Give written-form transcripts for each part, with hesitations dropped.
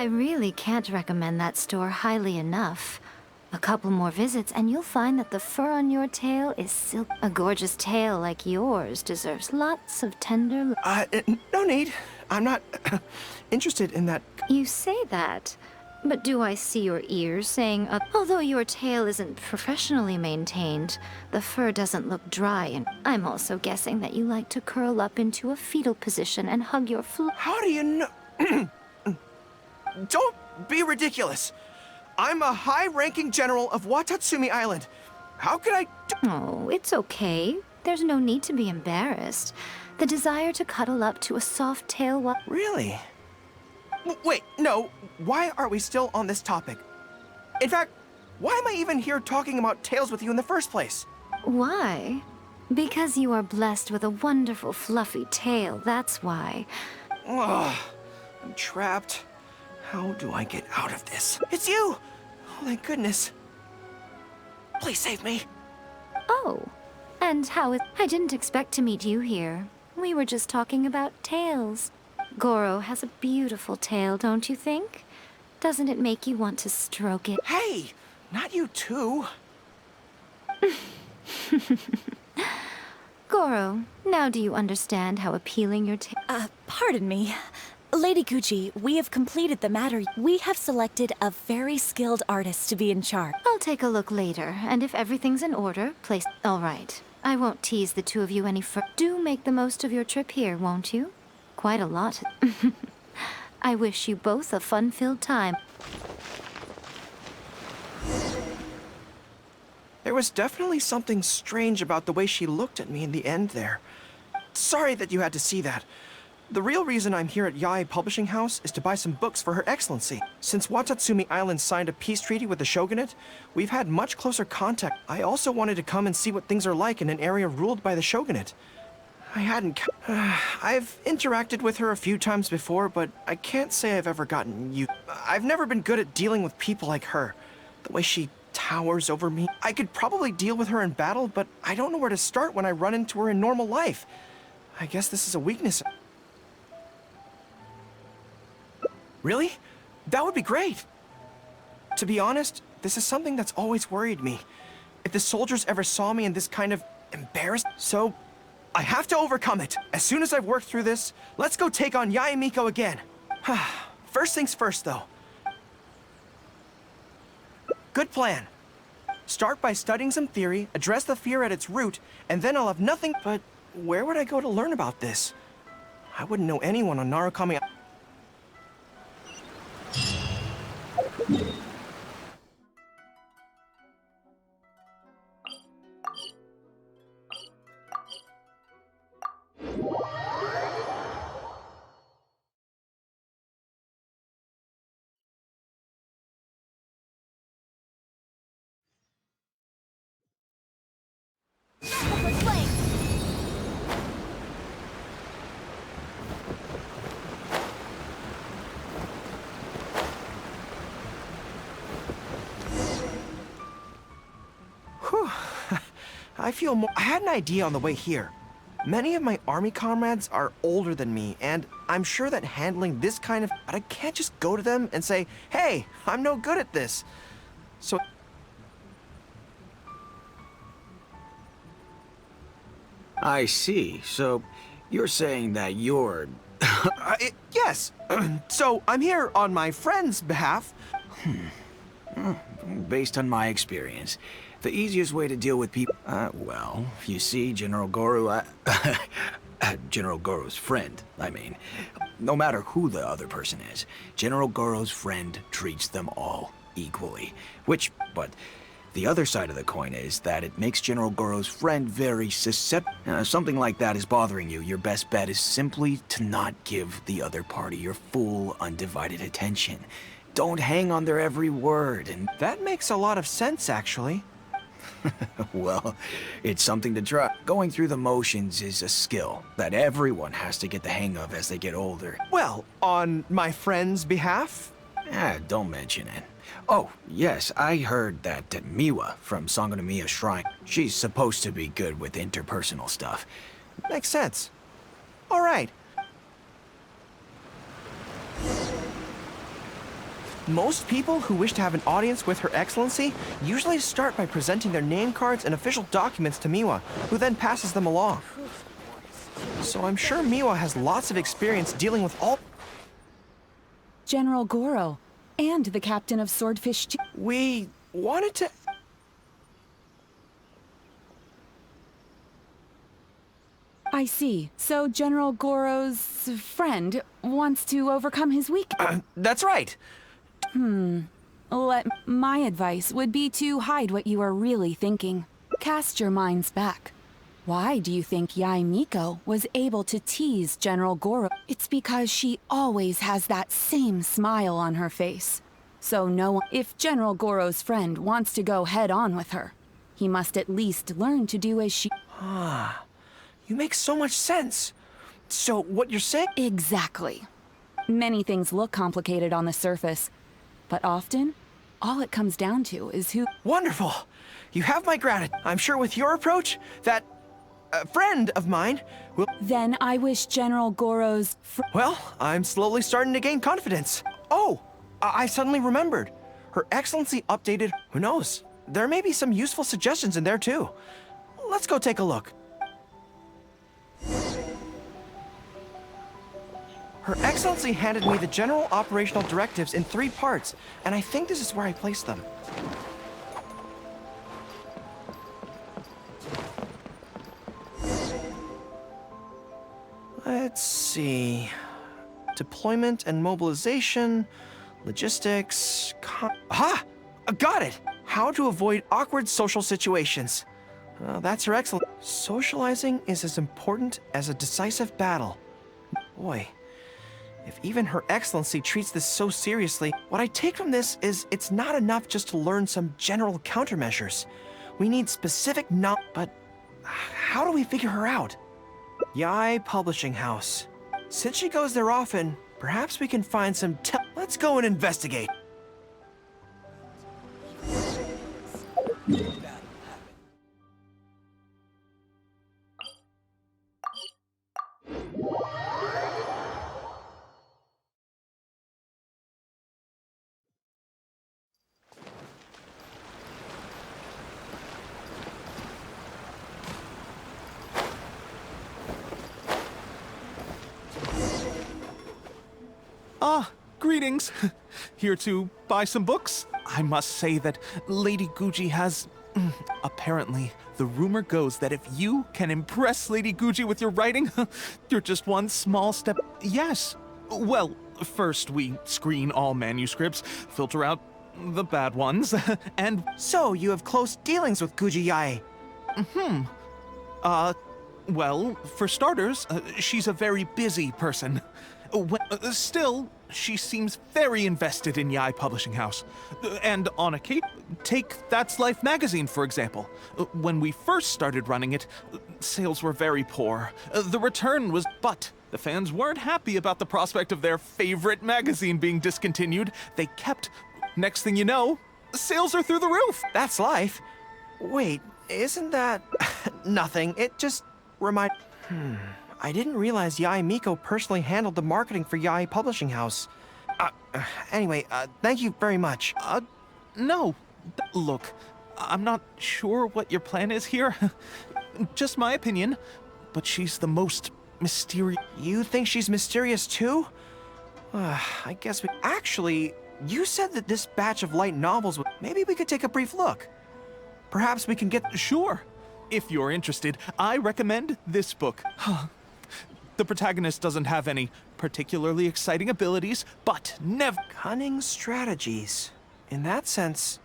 I really can't recommend that store highly enough. A couple more visits and you'll find that the fur on your tail is silk. A gorgeous tail like yours deserves lots of tender... No need. I'm not interested in that. You say that, but do I see your ears saying, although your tail isn't professionally maintained, the fur doesn't look dry, and I'm also guessing that you like to curl up into a fetal position and hug your How do you know? Don't be ridiculous. I'm a high-ranking general of Watatsumi Island. How could I... Oh, it's okay. There's no need to be embarrassed. The desire to cuddle up to a soft tail Really? Wait, no. Why are we still on this topic? In fact, why am I even here talking about tails with you in the first place? Why? Because you are blessed with a wonderful fluffy tail, that's why. Ugh, I'm trapped. How do I get out of this? It's you! Oh, thank goodness. Please save me. Oh, and how is... I didn't expect to meet you here. We were just talking about tails. Goro has a beautiful tail, don't you think? Doesn't it make you want to stroke it? Hey, not you too. Goro, now do you understand how appealing your tail... Pardon me. Lady Gucci, we have completed the matter. We have selected a very skilled artist to be in charge. I'll take a look later, and if everything's in order, place... All right. I won't tease the two of you any further. Do make the most of your trip here, won't you? Quite a lot. I wish you both a fun-filled time. There was definitely something strange about the way she looked at me in the end there. Sorry that you had to see that. The real reason I'm here at Yae Publishing House is to buy some books for Her Excellency. Since Watatsumi Island signed a peace treaty with the shogunate, we've had much closer contact. I also wanted to come and see what things are like in an area ruled by the shogunate. I've interacted with her a few times before, but I can't say I've ever gotten used. I've never been good at dealing with people like her. The way she towers over me. I could probably deal with her in battle, but I don't know where to start when I run into her in normal life. I guess this is a weakness. Really? That would be great. To be honest, this is something that's always worried me. If the soldiers ever saw me in this kind of embarrassed... So, I have to overcome it. As soon as I've worked through this, let's go take on Yae Miko again. First things first, though. Good plan. Start by studying some theory, address the fear at its root, and then I'll have nothing... But where would I go to learn about this? I wouldn't know anyone on Narukami... I feel more... I had an idea on the way here. Many of my army comrades are older than me, and I'm sure that handling this kind of... But I can't just go to them and say, hey, I'm no good at this. So... I see. So, you're saying that you're... yes. So, I'm here on my friend's behalf. Based on my experience, the easiest way to deal with people... well, you see, General Goru... General Goro's friend, I mean. No matter who the other person is, General Goro's friend treats them all equally. But the other side of the coin is that it makes General Goro's friend very susceptible. Something like that is bothering you. Your best bet is simply to not give the other party your full, undivided attention. Don't hang on their every word, and... That makes a lot of sense, actually. Well, it's something to try. Going through the motions is a skill that everyone has to get the hang of as they get older. Well, on my friend's behalf? Don't mention it. Oh, yes, I heard that Miwa from Sangonomiya Shrine, she's supposed to be good with interpersonal stuff. Makes sense. All right. Most people who wish to have an audience with Her Excellency usually start by presenting their name cards and official documents to Miwa, who then passes them along. So I'm sure Miwa has lots of experience dealing with all... General Goro, and the captain of Swordfish. We wanted to... I see. So General Goro's friend wants to overcome his weak. That's right. My advice would be to hide what you are really thinking. Cast your minds back. Why do you think Yae Miko was able to tease General Goro? It's because she always has that same smile on her face. So no one... If General Goro's friend wants to go head-on with her, he must at least learn to do as she... You make so much sense. So what you're saying... Exactly. Many things look complicated on the surface, but often, all it comes down to is who... Wonderful. You have my gratitude. I'm sure with your approach, that friend of mine will... Then I wish General Goro's... Well, I'm slowly starting to gain confidence. Oh, I suddenly remembered. Her Excellency updated... Who knows? There may be some useful suggestions in there too. Let's go take a look. Her Excellency handed me the general operational directives in 3 parts, and I think this is where I placed them. Let's see. Deployment and mobilization, logistics, Aha! Got it! How to avoid awkward social situations. That's Her Excellency. Socializing is as important as a decisive battle. Boy, if even Her Excellency treats this so seriously, what I take from this is it's not enough just to learn some general countermeasures. We need specific knowledge. But how do we figure her out? Yae Publishing House. Since she goes there often, perhaps we can find some Let's go and investigate. Greetings. Here to buy some books? I must say that Lady Guji has... apparently, the rumor goes that if you can impress Lady Guji with your writing, you're just one small step... Yes. Well, first we screen all manuscripts, filter out the bad ones, and... So, you have close dealings with Guji Yae. Well, for starters, she's a very busy person. Still, she seems very invested in Yae Publishing House. And on occasion, take That's Life magazine, for example. When we first started running it, sales were very poor. The return was... But the fans weren't happy about the prospect of their favorite magazine being discontinued. They kept... Next thing you know, sales are through the roof. That's Life? Wait, isn't that... Nothing, it just remind... I didn't realize Yae Miko personally handled the marketing for Yae Publishing House. Anyway, thank you very much. No. Look, I'm not sure what your plan is here. Just my opinion. But she's the most mysterious... You think she's mysterious too? I guess we... Actually, you said that this batch of light novels would... Maybe we could take a brief look. Perhaps we can get... Sure. If you're interested, I recommend this book. The protagonist doesn't have any particularly exciting abilities, but never... Cunning strategies. In that sense...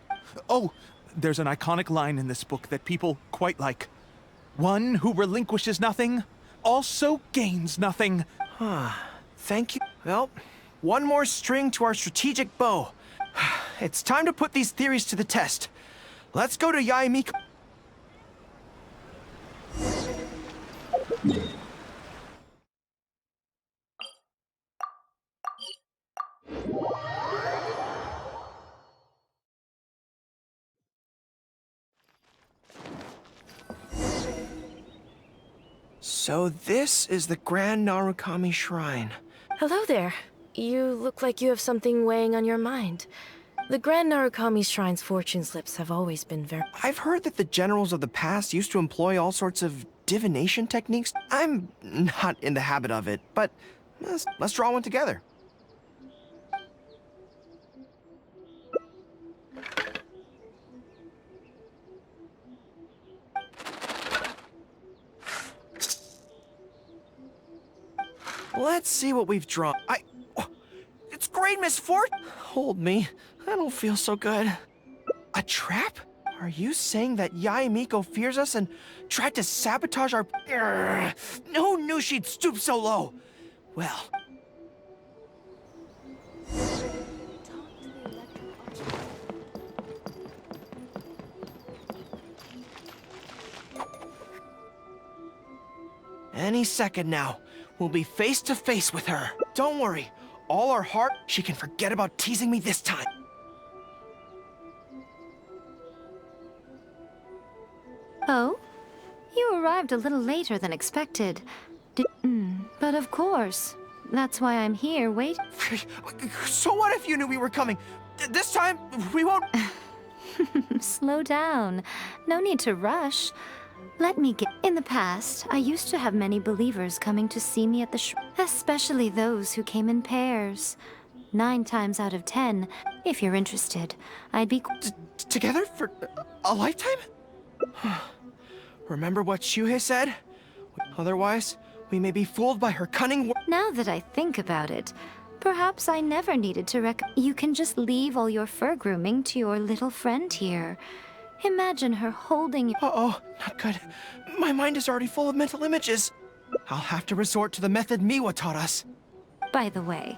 Oh, there's an iconic line in this book that people quite like. One who relinquishes nothing also gains nothing. Thank you. Well, one more string to our strategic bow. It's time to put these theories to the test. Let's go to Yae Miko. So this is the Grand Narukami Shrine. Hello there. You look like you have something weighing on your mind. The Grand Narukami Shrine's fortune slips have always been very... I've heard that the generals of the past used to employ all sorts of divination techniques. I'm not in the habit of it, but let's draw one together. Let's see what we've drawn. It's great misfortune. Hold me. I don't feel so good. A trap? Are you saying that Yae Miko fears us and tried to sabotage our... Who knew she'd stoop so low? Well... Any second now, we'll be face to face with her. Don't worry, all our heart, she can forget about teasing me this time. Oh? You arrived a little later than expected. But of course. That's why I'm here, wait. So what if you knew we were coming? This time, we won't... Slow down. No need to rush. Let me get... In the past, I used to have many believers coming to see me at the shrine, especially those who came in pairs. 9 times out of 10, if you're interested, I'd be... Together for a lifetime? Remember what Shuhei said? Otherwise, we may be fooled by her cunning... Now that I think about it, perhaps I never needed to You can just leave all your fur grooming to your little friend here. Imagine her holding you. Uh-oh, not good. My mind is already full of mental images. I'll have to resort to the method Miwa taught us. By the way,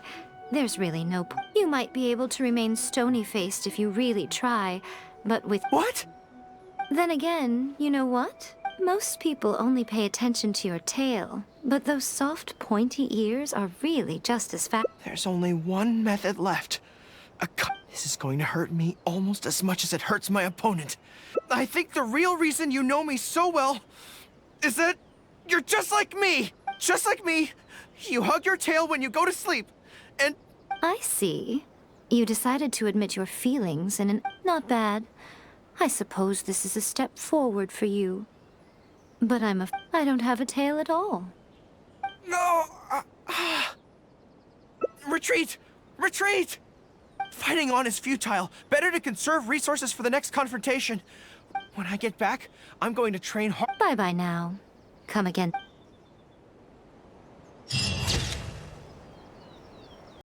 there's really no You might be able to remain stony-faced if you really try, but with... What? Then again, you know what? Most people only pay attention to your tail, but those soft, pointy ears are really just as fat. There's only one method left. This is going to hurt me almost as much as it hurts my opponent. I think the real reason you know me so well is that you're just like me. Just like me. You hug your tail when you go to sleep, and... I see. You decided to admit your feelings in an... Not bad. I suppose this is a step forward for you. But I don't have a tail at all. No! Retreat! Retreat! Fighting on is futile. Better to conserve resources for the next confrontation. When I get back, I'm going to train hard. Bye-bye now. Come again.